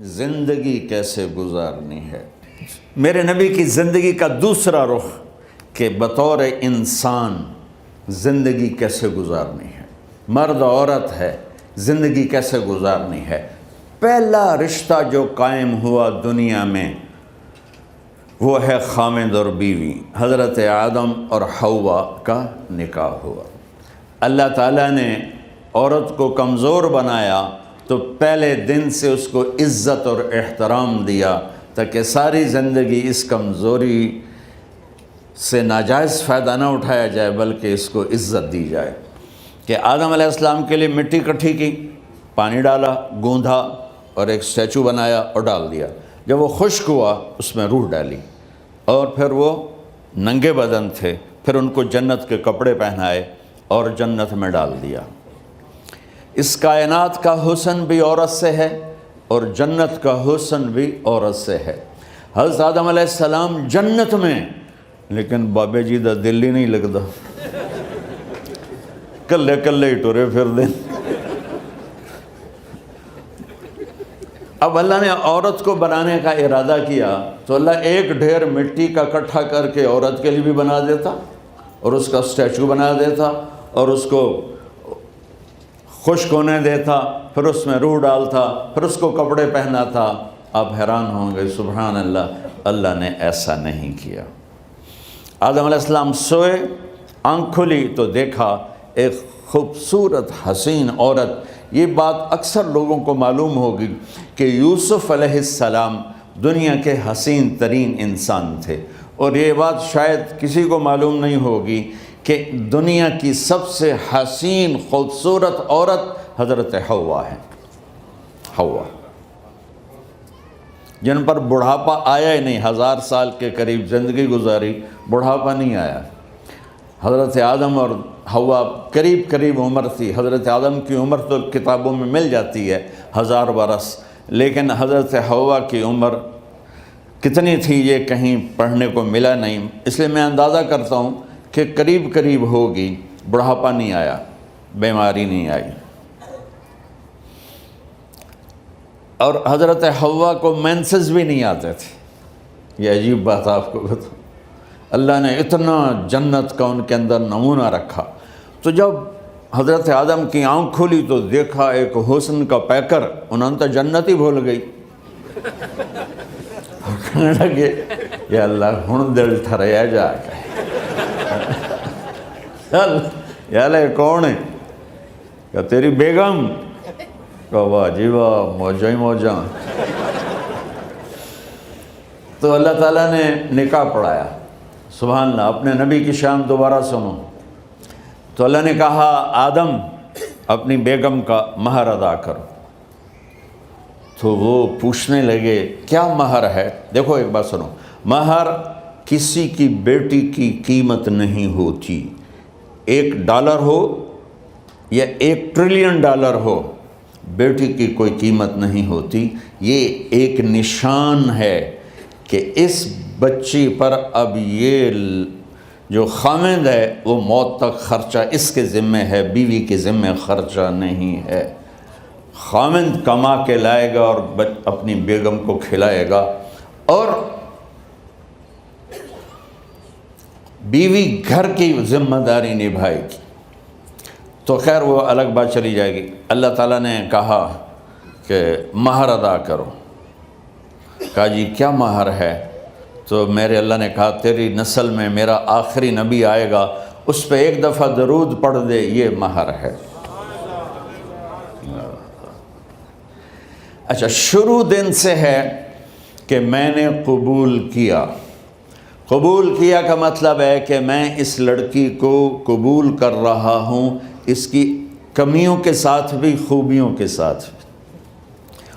زندگی کیسے گزارنی ہے۔ میرے نبی کی زندگی کا دوسرا رخ کہ بطور انسان زندگی کیسے گزارنی ہے، مرد عورت ہے، زندگی کیسے گزارنی ہے۔ پہلا رشتہ جو قائم ہوا دنیا میں وہ ہے خامد اور بیوی، حضرت آدم اور حوا کا نکاح ہوا۔ اللہ تعالیٰ نے عورت کو کمزور بنایا تو پہلے دن سے اس کو عزت اور احترام دیا تاکہ ساری زندگی اس کمزوری سے ناجائز فائدہ نہ اٹھایا جائے بلکہ اس کو عزت دی جائے۔ کہ آدم علیہ السلام کے لیے مٹی اکٹھی کی، پانی ڈالا، گوندھا اور ایک اسٹیچو بنایا اور ڈال دیا۔ جب وہ خشک ہوا اس میں روح ڈالی اور پھر وہ ننگے بدن تھے، پھر ان کو جنت کے کپڑے پہنائے اور جنت میں ڈال دیا۔ اس کائنات کا حسن بھی عورت سے ہے اور جنت کا حسن بھی عورت سے ہے۔ حضرت آدم علیہ السلام جنت میں، لیکن بابے جی دا دل ہی نہیں لگتا، کلے کلے ہی ٹرے پھر دیں۔ اب اللہ نے عورت کو بنانے کا ارادہ کیا تو اللہ ایک ڈھیر مٹی کا اکٹھا کر کے عورت کے لیے بھی بنا دیتا اور اس کا اسٹیچو بنا دیتا اور اس کو خشک ہونے دیتا، پھر اس میں روح ڈالتا، پھر اس کو کپڑے پہناتا۔ آپ حیران ہوں گے، سبحان اللہ، اللہ نے ایسا نہیں کیا۔ آدم علیہ السلام سوئے، آنکھ کھلی تو دیکھا ایک خوبصورت حسین عورت۔ یہ بات اکثر لوگوں کو معلوم ہوگی کہ یوسف علیہ السلام دنیا کے حسین ترین انسان تھے، اور یہ بات شاید کسی کو معلوم نہیں ہوگی کہ دنیا کی سب سے حسین خوبصورت عورت حضرت حوا ہے۔ حوا جن پر بڑھاپا آیا ہی نہیں، 1000 سال کے قریب زندگی گزاری، بڑھاپا نہیں آیا۔ حضرت آدم اور حوا قریب قریب عمر تھی۔ حضرت آدم کی عمر تو کتابوں میں مل جاتی ہے 1000 برس، لیکن حضرت حوا کی عمر کتنی تھی یہ کہیں پڑھنے کو ملا نہیں، اس لیے میں اندازہ کرتا ہوں کہ قریب قریب ہوگی۔ بڑھاپا نہیں آیا، بیماری نہیں آئی۔ اور حضرت حوا کو مینسز بھی نہیں آتے تھے۔ یہ عجیب بات آپ کو بتاؤں، اللہ نے اتنا جنت کا ان کے اندر نمونہ رکھا۔ تو جب حضرت آدم کی آنکھ کھلی تو دیکھا ایک حسن کا پیکر، انہوں نے تو جنت ہی بھول گئی۔ کہنے لگے یا اللہ ہن دل ٹھریا جا کے، یا اللہ کون ہے؟ کہ تیری بیگم۔ کہ واہ جی واہ، موجاں ہی موجاں۔ تو اللہ تعالیٰ نے نکاح پڑھایا۔ سبحان اللہ، اپنے نبی کی شان دوبارہ سنو۔ تو اللہ نے کہا آدم اپنی بیگم کا مہر ادا کرو۔ تو وہ پوچھنے لگے کیا مہر ہے؟ دیکھو ایک بات سنو، مہر کسی کی بیٹی کی قیمت نہیں ہوتی۔ $1 ہو یا $1 ٹریلین ہو، بیٹی کی کوئی قیمت نہیں ہوتی۔ یہ ایک نشان ہے کہ اس بچی پر اب یہ جو خامند ہے وہ موت تک خرچہ اس کے ذمہ ہے، بیوی کے ذمہ خرچہ نہیں ہے۔ خامند کما کے لائے گا اور اپنی بیگم کو کھلائے گا، اور بیوی گھر کی ذمہ داری نبھائے گی۔ تو خیر وہ الگ بات چلی جائے گی۔ اللہ تعالیٰ نے کہا کہ مہر ادا کرو۔ کہا جی کیا مہر ہے؟ تو میرے اللہ نے کہا تیری نسل میں میرا آخری نبی آئے گا، اس پہ ایک دفعہ درود پڑھ دے، یہ مہر ہے۔ اچھا، شروع دن سے ہے کہ میں نے قبول کیا۔ قبول کیا کا مطلب ہے کہ میں اس لڑکی کو قبول کر رہا ہوں، اس کی کمیوں کے ساتھ بھی خوبیوں کے ساتھ بھی۔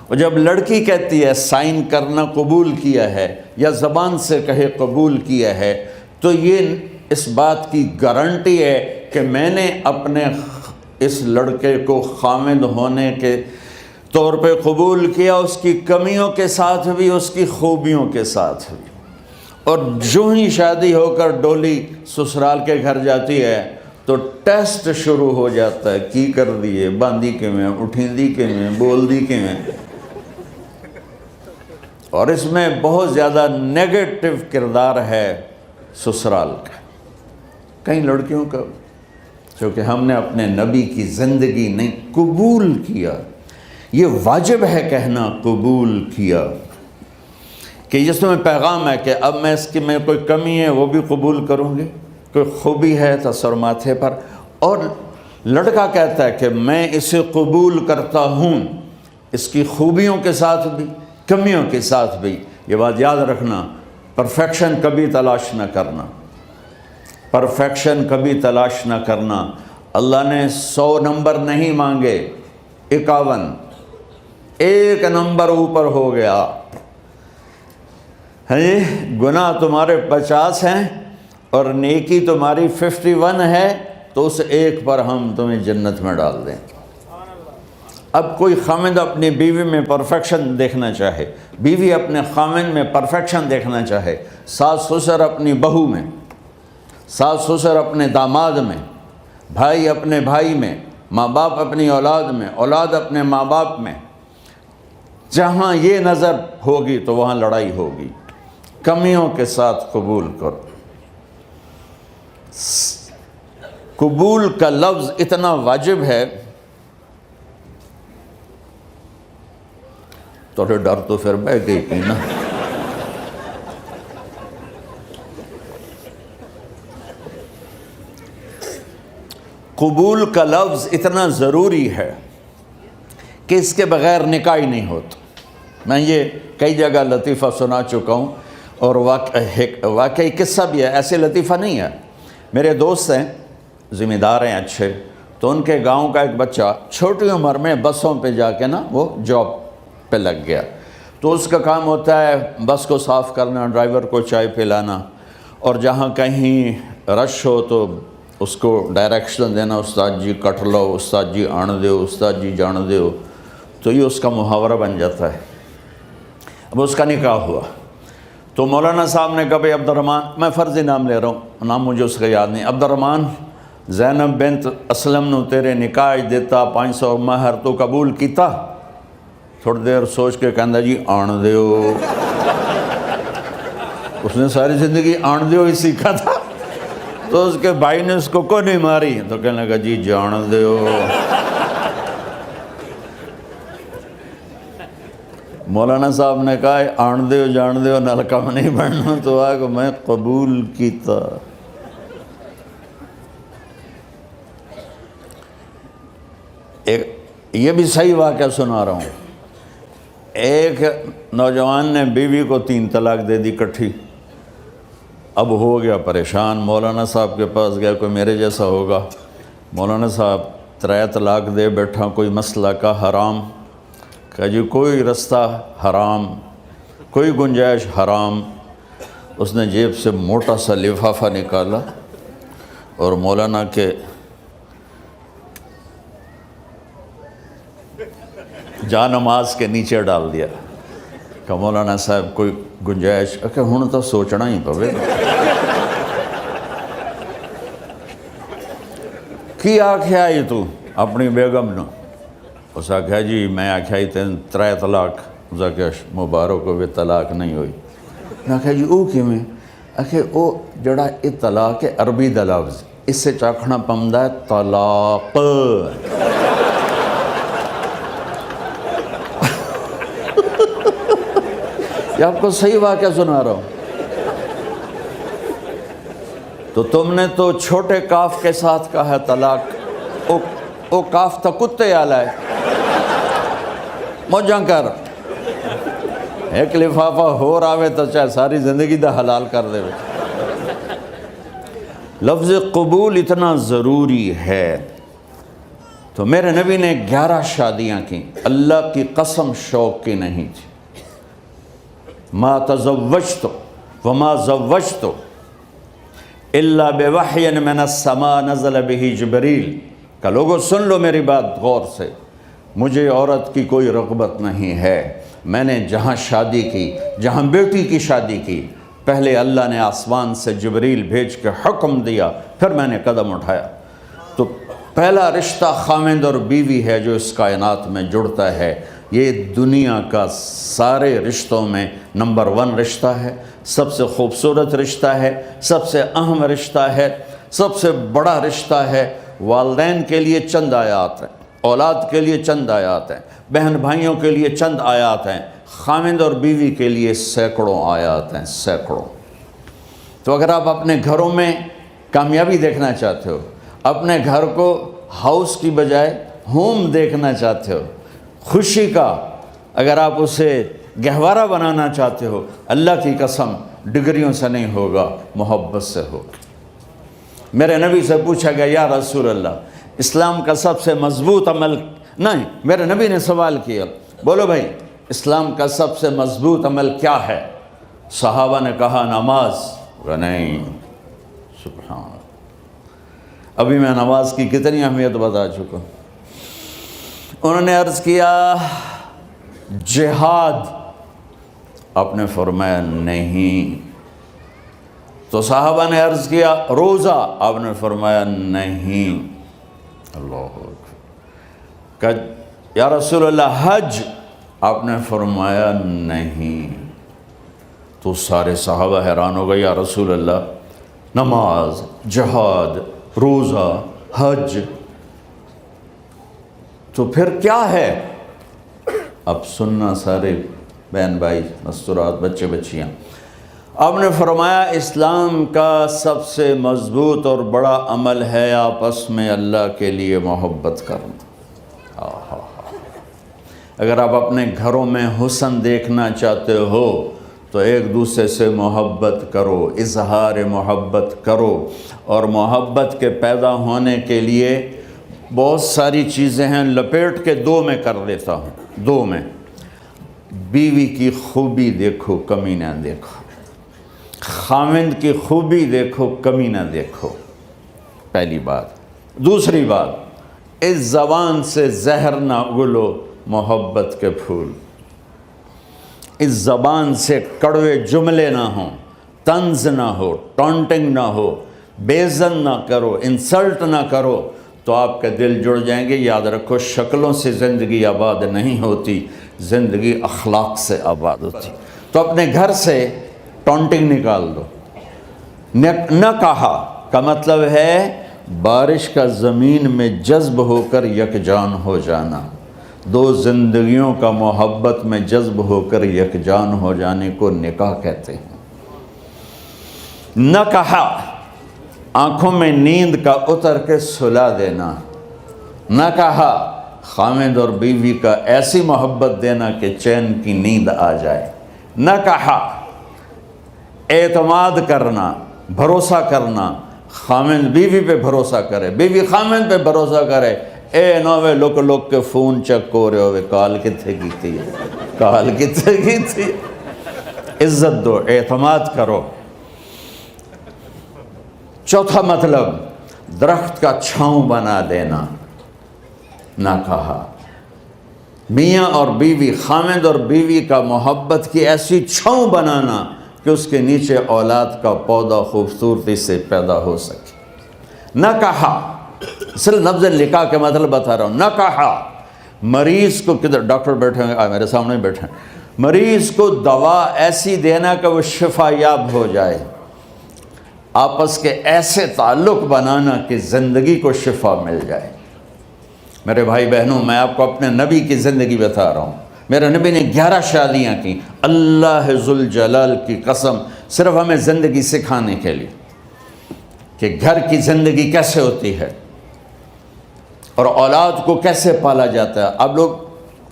اور جب لڑکی کہتی ہے سائن کرنا قبول کیا ہے، یا زبان سے کہے قبول کیا ہے، تو یہ اس بات کی گارنٹی ہے کہ میں نے اپنے اس لڑکے کو خامد ہونے کے طور پہ قبول کیا، اس کی کمیوں کے ساتھ بھی، اس کی خوبیوں کے ساتھ بھی۔ اور جو ہی شادی ہو کر ڈولی سسرال کے گھر جاتی ہے تو ٹیسٹ شروع ہو جاتا ہے، کی کر دیے، باندھی کے میں، اٹھیں دی کے میں، بول دی کے میں۔ اور اس میں بہت زیادہ نیگیٹو کردار ہے سسرال کا، کئی لڑکیوں کا، کیونکہ ہم نے اپنے نبی کی زندگی نہیں قبول کیا۔ یہ واجب ہے کہنا قبول کیا، کہ جس میں پیغام ہے کہ اب میں اس کی میں کوئی کمی ہے وہ بھی قبول کروں گی، کوئی خوبی ہے تو سر ماتھے پر، اور لڑکا کہتا ہے کہ میں اسے قبول کرتا ہوں، اس کی خوبیوں کے ساتھ بھی کمیوں کے ساتھ بھی۔ یہ بات یاد رکھنا، پرفیکشن کبھی تلاش نہ کرنا، پرفیکشن کبھی تلاش نہ کرنا۔ اللہ نے 100 نمبر نہیں مانگے، 51، ایک نمبر اوپر ہو گیا۔ گناہ تمہارے 50 ہیں اور نیکی تمہاری 51 ہے، تو اس ایک پر ہم تمہیں جنت میں ڈال دیں۔ اب کوئی خامند اپنی بیوی میں پرفیکشن دیکھنا چاہے، بیوی اپنے خامند میں پرفیکشن دیکھنا چاہے، ساس سسر اپنی بہو میں، ساس سسر اپنے داماد میں، بھائی اپنے بھائی میں، ماں باپ اپنی اولاد میں، اولاد اپنے ماں باپ میں، جہاں یہ نظر ہوگی تو وہاں لڑائی ہوگی۔ کمیوں کے ساتھ قبول کرو۔ قبول کا لفظ اتنا واجب ہے، تو ڈر تو پھر بہ گئی تھی نا۔ قبول کا لفظ اتنا ضروری ہے کہ اس کے بغیر نکاح ہی نہیں ہوتا۔ میں یہ کئی جگہ لطیفہ سنا چکا ہوں، اور واقعی قصہ بھی ہے، ایسے لطیفہ نہیں ہے۔ میرے دوست ہیں، ذمہ دار ہیں اچھے، تو ان کے گاؤں کا ایک بچہ چھوٹی عمر میں بسوں پہ جا کے نا وہ جاب پہ لگ گیا، تو اس کا کام ہوتا ہے بس کو صاف کرنا، ڈرائیور کو چائے پلانا، اور جہاں کہیں رش ہو تو اس کو ڈائریکشن دینا، استاد جی کٹ لو، استاد جی آن دیو، استاد جی جان دیو، تو یہ اس کا محاورہ بن جاتا ہے۔ اب اس کا نکاح ہوا تو مولانا صاحب نے کہا بھائی عبد الرحمن، میں فرضی نام لے رہا ہوں، نام مجھے اس کا یاد نہیں، عبد الرحمن زینب بنت اسلم نو تیرے نکاح دیتا 500 مہر تو قبول کیتا؟ تھوڑی دیر سوچ کے کہندا جی آن دیو۔ اس نے ساری زندگی آن دیو ہی سیکھا تھا، تو اس کے بھائی نے اس کو کوئی نہیں ماری، تو کہنے لگا جی جان دیو۔ مولانا صاحب نے کہا آن دیو جان دیو نال کم نہیں بننا، تو آگا میں قبول کیتا۔ یہ بھی صحیح واقعہ سنا رہا ہوں۔ ایک نوجوان نے بیوی کو 3 طلاق دے دی کٹھی، اب ہو گیا پریشان، مولانا صاحب کے پاس گیا، کوئی میرے جیسا ہوگا، مولانا صاحب 3 طلاق دے بیٹھا، کوئی مسئلہ کا حرام؟ کہا جی کوئی رستہ حرام، کوئی گنجائش حرام۔ اس نے جیب سے موٹا سا لفافہ نکالا اور مولانا کے جا نماز کے نیچے ڈال دیا، کہ مولانا صاحب کوئی گنجائش؟ کہ ہن تو سوچنا ہی پوے کی آکھیا ہی تو اپنی بیگم نو؟ اس آکھیا جی میں آکھیا ہی 3 طلاق، اس آکھیا مبارک ہوئے طلاق نہیں ہوئی۔ میں آکھیا جی او کیویں؟ آکھے او جڑا یہ طلاق ہے عربی دا لفظ، اس سے چاکھنا پمدا ہے طلاق۔ یہ آپ کو صحیح واقعہ سنا رہا ہوں۔ تو تم نے تو چھوٹے کاف کے ساتھ کہا ہے طلاق، او کاف تا کتے آلا ہے، موجاں کر، ایک لفافہ ہو راوے تو چاہے ساری زندگی دا حلال کر دے۔ لفظ قبول اتنا ضروری ہے۔ تو میرے نبی نے 11 شادیاں کی، اللہ کی قسم شوق کی نہیں تھی۔ ما تزوجت وما زوجت الا بوحی من السماء نزل به جبریل، کہ لوگوں سن لو میری بات غور سے، مجھے عورت کی کوئی رغبت نہیں ہے، میں نے جہاں شادی کی، جہاں بیٹی کی شادی کی، پہلے اللہ نے آسمان سے جبریل بھیج کے حکم دیا، پھر میں نے قدم اٹھایا۔ تو پہلا رشتہ خاوند اور بیوی ہے جو اس کائنات میں جڑتا ہے، یہ دنیا کا سارے رشتوں میں نمبر 1 رشتہ ہے، سب سے خوبصورت رشتہ ہے، سب سے اہم رشتہ ہے، سب سے بڑا رشتہ ہے۔ والدین کے لیے چند آیات ہیں، اولاد کے لیے چند آیات ہیں، بہن بھائیوں کے لیے چند آیات ہیں، خاوند اور بیوی کے لیے سینکڑوں آیات ہیں، سینکڑوں۔ تو اگر آپ اپنے گھروں میں کامیابی دیکھنا چاہتے ہو، اپنے گھر کو ہاؤس کی بجائے ہوم دیکھنا چاہتے ہو، خوشی کا اگر آپ اسے گہوارہ بنانا چاہتے ہو، اللہ کی قسم ڈگریوں سے نہیں ہوگا، محبت سے ہوگا۔ میرے نبی سے پوچھا گیا یا رسول اللہ اسلام کا سب سے مضبوط عمل، نہیں، میرے نبی نے سوال کیا، بولو بھائی اسلام کا سب سے مضبوط عمل کیا ہے؟ صحابہ نے کہا نماز۔ نہیں، سبحان اللہ، ابھی میں نماز کی کتنی اہمیت بتا چکا ہوں۔ انہوں نے عرض کیا جہاد، آپ نے فرمایا نہیں۔ تو صحابہ نے عرض کیا روزہ، آپ نے فرمایا نہیں۔ اللہ اکبر۔ کہ یا رسول اللہ حج، آپ نے فرمایا نہیں۔ تو سارے صحابہ حیران ہو گئے، یا رسول اللہ نماز، جہاد، روزہ، حج، تو پھر کیا ہے؟ اب سننا سارے بہن بھائی، مستورات، بچے بچیاں، آپ نے فرمایا اسلام کا سب سے مضبوط اور بڑا عمل ہے آپس میں اللہ کے لیے محبت کرنا۔ اگر آپ اپنے گھروں میں حسن دیکھنا چاہتے ہو تو ایک دوسرے سے محبت کرو، اظہار محبت کرو، اور محبت کے پیدا ہونے کے لیے بہت ساری چیزیں ہیں، لپیٹ کے 2 میں کر لیتا ہوں، 2 میں۔ بیوی کی خوبی دیکھو، کمی نہ دیکھو، خاوند کی خوبی دیکھو، کمی نہ دیکھو، پہلی بات۔ دوسری بات، اس زبان سے زہر نہ اگلو محبت کے پھول، اس زبان سے کڑوے جملے نہ ہوں، طنز نہ ہو، ٹانٹنگ نہ ہو، بےعزت نہ کرو، انسلٹ نہ کرو، تو آپ کے دل جڑ جائیں گے۔ یاد رکھو شکلوں سے زندگی آباد نہیں ہوتی، زندگی اخلاق سے آباد ہوتی۔ تو اپنے گھر سے ٹانٹنگ نکال دو۔ نہ کہا کا مطلب ہے بارش کا زمین میں جذب ہو کر یکجان ہو جانا، 2 زندگیوں کا محبت میں جذب ہو کر یکجان ہو جانے کو نکاح کہتے ہیں۔ نہ کہا آنکھوں میں نیند کا اتر کے سلا دینا، نہ کہا خاوند اور بیوی کا ایسی محبت دینا کہ چین کی نیند آ جائے، نہ کہا اعتماد کرنا، بھروسہ کرنا، خاوند بیوی پہ بھروسہ کرے، بیوی خاوند پہ بھروسہ کرے۔ اے نوے لوک کے فون چیک ہو رہے ہوئے، کال کتنے کی تھی، کال کتنے کی تھی۔ عزت دو، اعتماد کرو۔ چوتھا مطلب درخت کا چھاؤں بنا دینا، نہ کہا میاں اور بیوی، خاوند اور بیوی کا محبت کی ایسی چھاؤں بنانا کہ اس کے نیچے اولاد کا پودا خوبصورتی سے پیدا ہو سکے۔ نہ کہا، صرف لفظ نکاح کے مطلب بتا رہا ہوں، نہ کہا مریض کو، کدھر ڈاکٹر بیٹھے ہیں، میرے سامنے بیٹھے ہیں، مریض کو دوا ایسی دینا کہ وہ شفا یاب ہو جائے، آپس کے ایسے تعلق بنانا کہ زندگی کو شفا مل جائے۔ میرے بھائی بہنوں، میں آپ کو اپنے نبی کی زندگی بتا رہا ہوں۔ میرے نبی نے 11 شادیاں کی، اللہ ذوالجلال کی قسم، صرف ہمیں زندگی سکھانے کے لیے کہ گھر کی زندگی کیسے ہوتی ہے اور اولاد کو کیسے پالا جاتا ہے۔ اب لوگ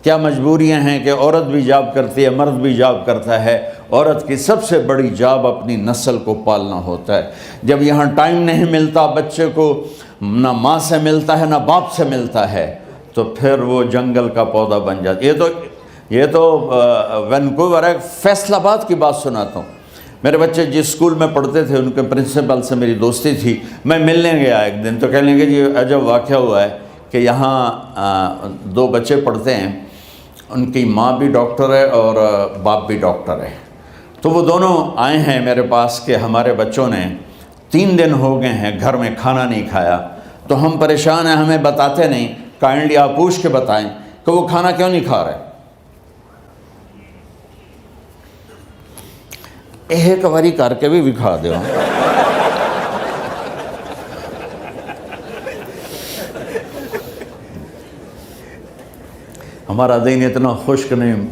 کیا مجبوریاں ہیں کہ عورت بھی جاب کرتی ہے، مرد بھی جاب کرتا ہے۔ عورت کی سب سے بڑی جاب اپنی نسل کو پالنا ہوتا ہے۔ جب یہاں ٹائم نہیں ملتا بچے کو، نہ ماں سے ملتا ہے نہ باپ سے ملتا ہے، تو پھر وہ جنگل کا پودا بن جاتا ہے۔ یہ تو وینکوور ہے، فیصل آباد کی بات سناتا ہوں۔ میرے بچے جس اسکول میں پڑھتے تھے ان کے پرنسپل سے میری دوستی تھی، میں ملنے گیا ایک دن، تو کہنے لگے جی عجب واقعہ ہوا ہے کہ یہاں 2 بچے پڑھتے ہیں، ان کی ماں بھی ڈاکٹر ہے اور باپ بھی ڈاکٹر ہے، تو وہ دونوں آئے ہیں میرے پاس کہ ہمارے بچوں نے 3 دن ہو گئے ہیں گھر میں کھانا نہیں کھایا، تو ہم پریشان ہیں، ہمیں بتاتے نہیں، کائنڈلی آپ پوچھ کے بتائیں کہ وہ کھانا کیوں نہیں کھا رہے۔ ایک باری کر کے بھی دکھا دو. ہمارا دین اتنا خشک نہیں،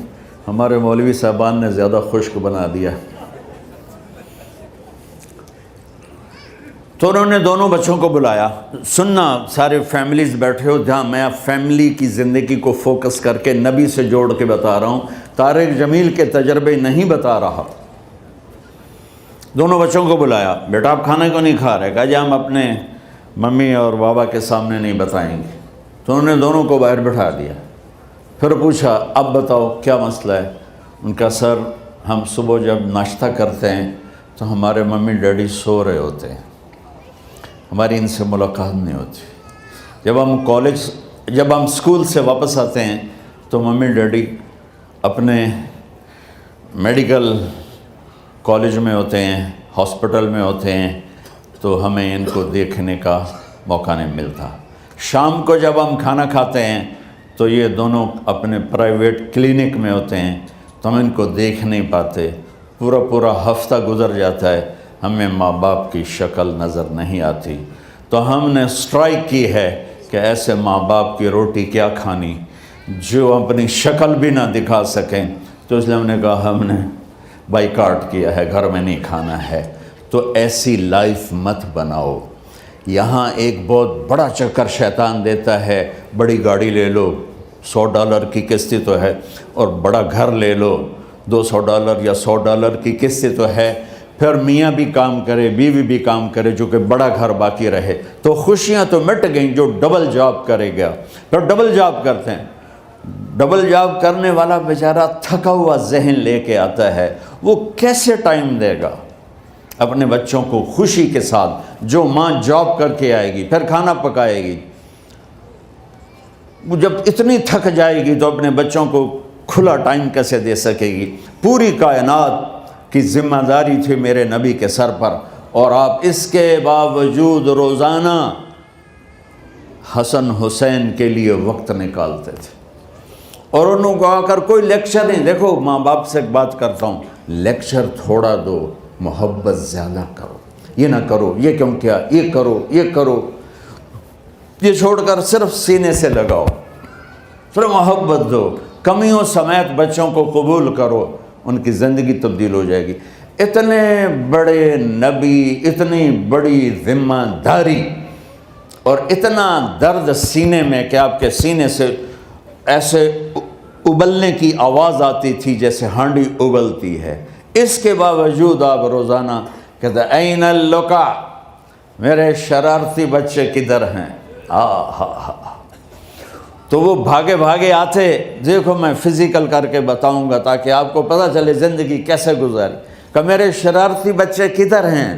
ہمارے مولوی صاحبان نے زیادہ خشک بنا دیا. تو انہوں نے دونوں بچوں کو بلایا. سننا، سارے فیملیز بیٹھے ہو جہاں میں فیملی کی زندگی کو فوکس کر کے نبی سے جوڑ کے بتا رہا ہوں، طارق جمیل کے تجربے نہیں بتا رہا. دونوں بچوں کو بلایا. بیٹا آپ کھانے کو نہیں کھا رہے؟ کہا جی ہم اپنے ممی اور بابا کے سامنے نہیں بتائیں گے. تو انہوں نے دونوں کو باہر بٹھا دیا. پھر پوچھا اب بتاؤ کیا مسئلہ ہے؟ ان کا سر ہم صبح جب ناشتہ کرتے ہیں تو ہمارے ممی ڈیڈی سو رہے ہوتے ہیں، ہماری ان سے ملاقات نہیں ہوتی. جب ہم اسکول سے واپس آتے ہیں تو ممی ڈیڈی اپنے میڈیکل کالج میں ہوتے ہیں، ہاسپٹل میں ہوتے ہیں، تو ہمیں ان کو دیکھنے کا موقع نہیں ملتا. شام کو جب ہم کھانا کھاتے ہیں تو یہ دونوں اپنے پرائیویٹ کلینک میں ہوتے ہیں، تو ہم ان کو دیکھ نہیں پاتے. پورا ہفتہ گزر جاتا ہے، ہمیں ماں باپ کی شکل نظر نہیں آتی. تو ہم نے سٹرائک کی ہے کہ ایسے ماں باپ کی روٹی کیا کھانی جو اپنی شکل بھی نہ دکھا سکیں. تو اس لیے ہم نے کہا ہم نے بائیکاٹ کیا ہے، گھر میں نہیں کھانا ہے. تو ایسی لائف مت بناؤ. یہاں ایک بہت بڑا چکر شیطان دیتا ہے، بڑی گاڑی لے لو، $100 کی قسط تو ہے، اور بڑا گھر لے لو، $200 یا $100 کی قسط تو ہے. پھر میاں بھی کام کرے، بیوی بھی کام کرے، جو کہ بڑا گھر باقی رہے، تو خوشیاں تو مٹ گئیں. جو ڈبل جاب کرے گا، پھر ڈبل جاب کرتے ہیں. ڈبل جاب کرنے والا بیچارہ تھکا ہوا ذہن لے کے آتا ہے، وہ کیسے ٹائم دے گا اپنے بچوں کو خوشی کے ساتھ؟ جو ماں جاب کر کے آئے گی پھر کھانا پکائے گی، وہ جب اتنی تھک جائے گی تو اپنے بچوں کو کھلا ٹائم کیسے دے سکے گی؟ پوری کائنات کی ذمہ داری تھی میرے نبی کے سر پر، اور آپ اس کے باوجود روزانہ حسن حسین کے لیے وقت نکالتے تھے. اور انہوں کو آ کر کوئی لیکچر نہیں. دیکھو ماں باپ سے ایک بات کرتا ہوں، لیکچر تھوڑا دو، محبت زیادہ کرو. یہ نہ کرو، یہ کیوں کیا، یہ کرو، یہ کرو، یہ چھوڑ کر صرف سینے سے لگاؤ، صرف محبت دو. کمیوں سمیت بچوں کو قبول کرو، ان کی زندگی تبدیل ہو جائے گی. اتنے بڑے نبی، اتنی بڑی ذمہ داری، اور اتنا درد سینے میں کہ آپ کے سینے سے ایسے ابلنے کی آواز آتی تھی جیسے ہانڈی ابلتی ہے. اس کے باوجود آپ روزانہ کہتے این اللقا، میرے شرارتی بچے کدھر ہیں؟ تو وہ بھاگے بھاگے آتے. دیکھو میں فزیکل کر کے بتاؤں گا تاکہ آپ کو پتہ چلے زندگی کیسے گزاری. کہ میرے شرارتی بچے کدھر ہیں؟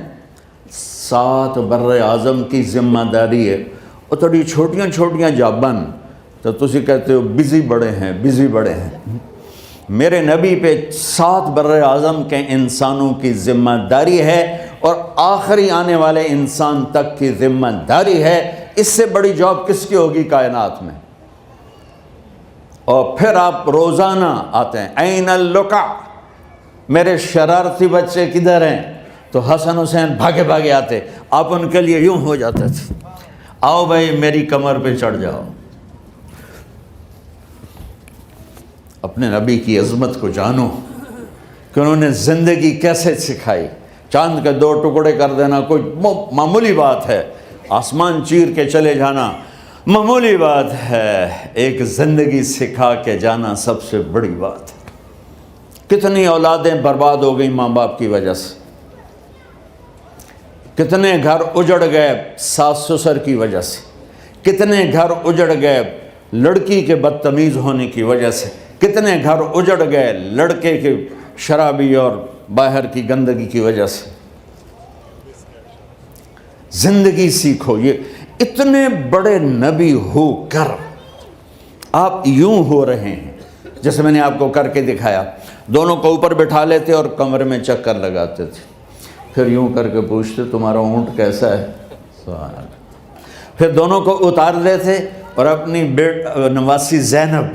7 بر اعظم کی ذمہ داری ہے. اور تھوڑی چھوٹیاں جابن تو تسی کہتے ہو بزی بڑے ہیں، بزی بڑے ہیں. میرے نبی پہ 7 بر اعظم کے انسانوں کی ذمہ داری ہے، اور آخری آنے والے انسان تک کی ذمہ داری ہے. اس سے بڑی جاب کس کی ہوگی کائنات میں؟ اور پھر آپ روزانہ آتے ہیں این اللقا، میرے شرارتی بچے کدھر ہیں؟ تو حسن حسین بھاگے بھاگے آتے. آپ ان کے لیے یوں ہو جاتے تھے، آؤ بھائی میری کمر پہ چڑھ جاؤ. اپنے نبی کی عظمت کو جانو کہ انہوں نے زندگی کیسے سکھائی. چاند کے 2 ٹکڑے کر دینا کوئی معمولی بات ہے، آسمان چیر کے چلے جانا معمولی بات ہے، ایک زندگی سکھا کے جانا سب سے بڑی بات ہے. کتنی اولادیں برباد ہو گئیں ماں باپ کی وجہ سے، کتنے گھر اجڑ گئے ساس سسر کی وجہ سے، کتنے گھر اجڑ گئے لڑکی کے بدتمیز ہونے کی وجہ سے، کتنے گھر اجڑ گئے لڑکے کے شرابی اور باہر کی گندگی کی وجہ سے. زندگی سیکھو. یہ اتنے بڑے نبی ہو کر آپ یوں ہو رہے ہیں جیسے میں نے آپ کو کر کے دکھایا. دونوں کو اوپر بٹھا لیتے اور کمرے میں چکر لگاتے تھے، پھر یوں کر کے پوچھتے تمہارا اونٹ کیسا ہے؟ پھر دونوں کو اتار لیتے اور اپنی نواسی زینب،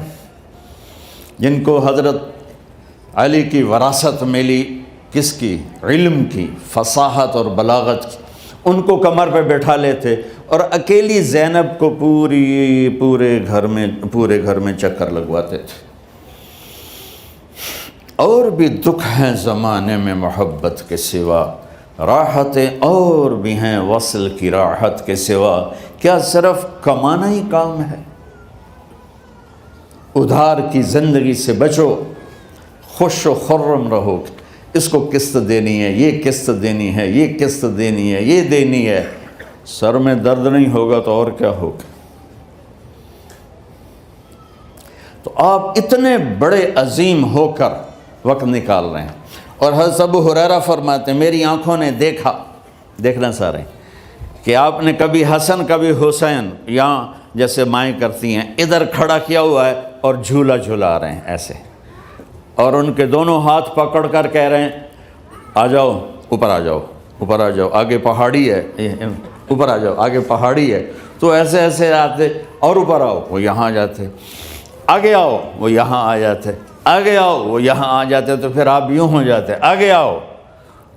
جن کو حضرت علی کی وراثت ملی کس کی؟ علم کی، فصاحت اور بلاغت کی۔ ان کو کمر پہ بٹھا لیتے اور اکیلی زینب کو پورے گھر میں چکر لگواتے تھے۔ اور بھی دکھ ہیں زمانے میں محبت کے سوا، راحتیں اور بھی ہیں وصل کی راحت کے سوا، کیا صرف کمانا ہی کام ہے؟ ادھار کی زندگی سے بچو، خوش و خرم رہو۔ اس کو قسط دینی ہے، یہ قسط دینی ہے، یہ قسط دینی ہے، یہ دینی ہے، سر میں درد نہیں ہوگا تو اور کیا ہوگا؟ تو آپ اتنے بڑے عظیم ہو کر وقت نکال رہے ہیں۔ اور حضرت ابو ہریرہ فرماتے ہیں میری آنکھوں نے دیکھنا سارے کہ آپ نے کبھی حسن کبھی حسین، یہاں جیسے مائیں کرتی ہیں ادھر کھڑا کیا ہوا ہے اور جھولا جھولا رہے ہیں ایسے، اور ان کے دونوں ہاتھ پکڑ کر کہہ رہے ہیں آ جاؤ، اوپر آ جاؤ، اوپر آ جاؤ، آگے پہاڑی ہے، اوپر آ جاؤ، آگے پہاڑی ہے۔ تو ایسے ایسے آتے، اور اوپر آؤ، وہ یہاں آ جاتے، آگے آؤ، وہ یہاں آ جاتے، آگے آؤ، وہ یہاں آ جاتے، تو پھر آپ یوں ہو جاتے، آگے آؤ،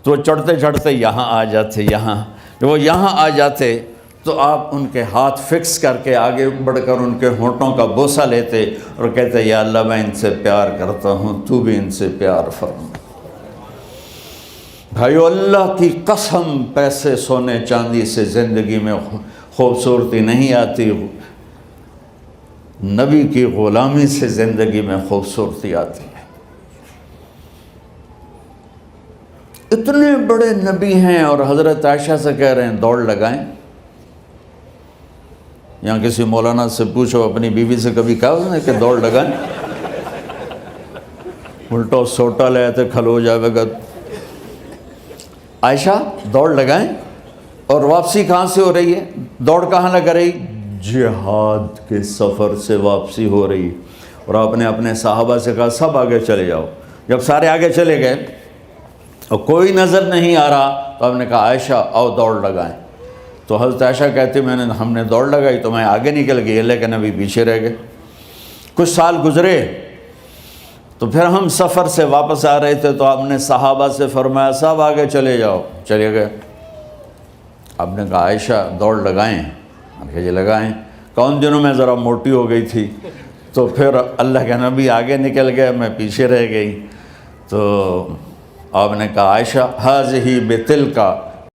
تو چڑھتے چڑھتے یہاں آ جاتے، یہاں جب وہ یہاں آ جاتے تو آپ ان کے ہاتھ فکس کر کے آگے بڑھ کر ان کے ہونٹوں کا بوسہ لیتے اور کہتے یا اللہ میں ان سے پیار کرتا ہوں، تو بھی ان سے پیار فرما۔ بھائیو اللہ کی قسم، پیسے سونے چاندی سے زندگی میں خوبصورتی نہیں آتی، نبی کی غلامی سے زندگی میں خوبصورتی آتی ہے۔ اتنے بڑے نبی ہیں اور حضرت عائشہ سے کہہ رہے ہیں دوڑ لگائیں۔ یہاں کسی مولانا سے پوچھو اپنی بیوی سے کبھی کہا اس نے کہ دوڑ لگائیں؟ الٹا سوٹا لے آتے کھلو جاوے گا۔ عائشہ دوڑ لگائیں، اور واپسی کہاں سے ہو رہی ہے؟ دوڑ کہاں لگ رہی؟ جہاد کے سفر سے واپسی ہو رہی۔ اور آپ نے اپنے صحابہ سے کہا سب آگے چلے جاؤ۔ جب سارے آگے چلے گئے اور کوئی نظر نہیں آ رہا تو آپ نے کہا عائشہ آؤ دوڑ لگائیں۔ تو حضرت عائشہ کہتے ہم نے دوڑ لگائی تو میں آگے نکل گئی، لیکن ابھی پیچھے رہ گئے۔ کچھ سال گزرے تو پھر ہم سفر سے واپس آ رہے تھے تو آپ نے صحابہ سے فرمایا سب آگے چلے جاؤ، چلے گئے۔ آپ نے کہا عائشہ دوڑ لگائیں؟ کہ جی لگائیں۔ کون دنوں میں ذرا موٹی ہو گئی تھی تو پھر اللہ کے نبی آگے نکل گئے، میں پیچھے رہ گئی۔ تو آپ نے کہا عائشہ ہذہ بتلک